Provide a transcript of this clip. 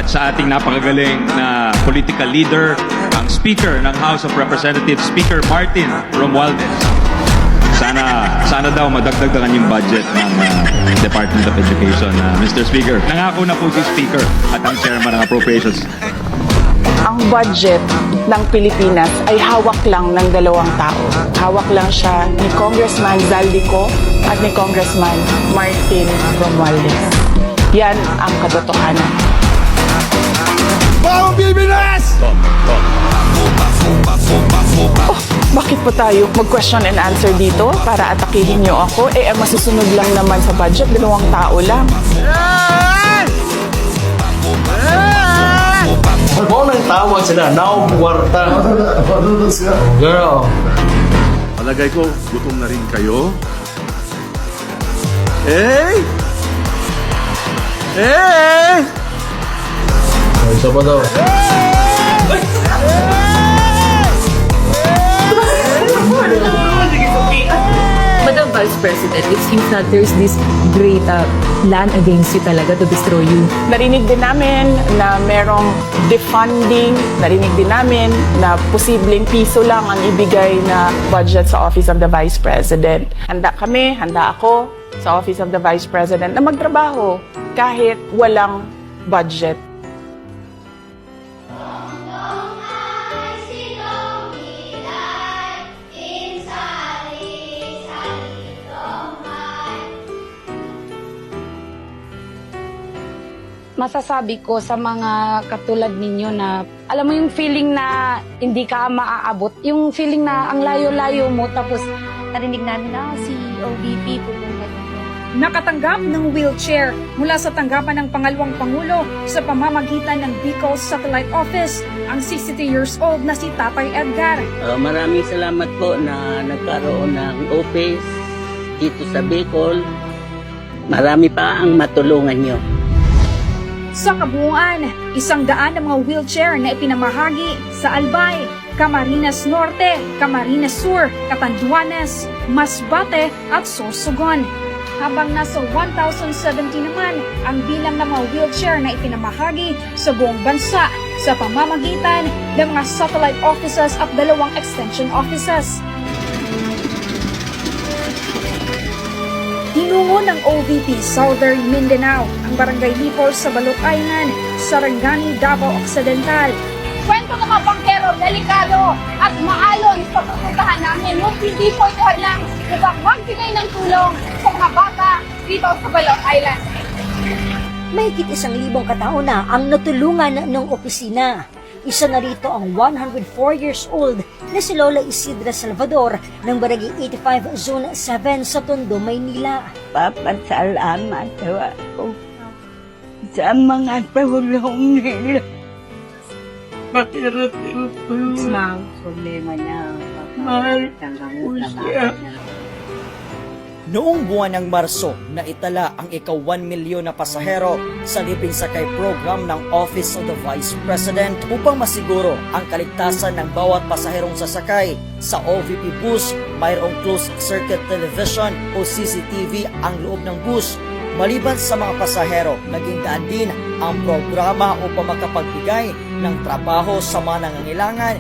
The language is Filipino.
salamat sa ating napakagaling na political leader, ang Speaker ng House of Representatives, Speaker Martin Romualdez. Sana daw madagdag ang kanyang budget ng Department of Education, Mr. Speaker. Nangako na po si Speaker at ang Chairman ng Appropriations. Ang budget ng Pilipinas ay hawak lang ng dalawang tao. Hawak lang siya ni Congressman Zaldico at ni Congressman Martin Romualdez. Yan ang katotohanan. Bawang Pilipinas! Oh, bakit pa tayo mag-question and answer dito para atakihin niyo ako? Ang masusunod lang naman sa budget, dalawang tao lang. Ako nang tawag sila, naumpuwarta. Girl. Palagay ko, gutom na rin kayo. Eh! Eh! Isa pa daw. Madam Vice President, it seems that there's this great plan against you talaga to destroy you. Narinig din namin na merong defunding. Narinig din namin na posibleng piso lang ang ibigay na budget sa Office of the Vice President. Handa kami, handa ako sa Office of the Vice President na magtrabaho kahit walang budget. Masasabi ko sa mga katulad ninyo na alam mo yung feeling na hindi ka maaabot, yung feeling na ang layo-layo mo tapos narinig namin na si OVP pupunta dito. Nakatanggap ng wheelchair mula sa tanggapan ng pangalawang Pangulo sa pamamagitan ng Bicol Satellite Office ang 62 years old na si Tatay Edgar. Maraming salamat po na nagkaroon ng office dito sa Bicol. Marami pa ang matulungan nyo. Sa kabuuan, 100 na mga wheelchair na ipinamahagi sa Albay, Camarines Norte, Camarines Sur, Catanduanes, Masbate at Sorsogon. Habang nasa 1,070 naman ang bilang ng mga wheelchair na ipinamahagi sa buong bansa sa pamamagitan ng mga satellite offices at 2 extension offices. Tinungo ng OVP Southern Mindanao ang Barangay Hipol sa Balot-Ayngan, Sarangani, Davao Occidental. Kwento ng mga bangkero, delikado at maalon sa pupuntahan namin. Yung hindi po ito lang upang magbigay ng tulong sa mga bata dito sa Balot Island. Mahigit 1,000 katao na ang natulungan ng opisina. Isa na rito ang 104 years old na si Lola Isidra Salvador ng Barangay 85 Zone 7 sa Tondo, Maynila. Papasalamat ako sa mga tulong nila. Pakirating ko yung problema niya. Mahal ko siya. Noong buwan ng Marso, naitala ang ika-1 milyon na pasahero sa libreng sakay program ng Office of the Vice President upang masiguro ang kaligtasan ng bawat pasaherong sasakay. Sa OVP bus, mayroong closed circuit television o CCTV ang loob ng bus. Maliban sa mga pasahero, naging daan din ang programa upang makapagbigay ng trabaho sa mga nangangailangan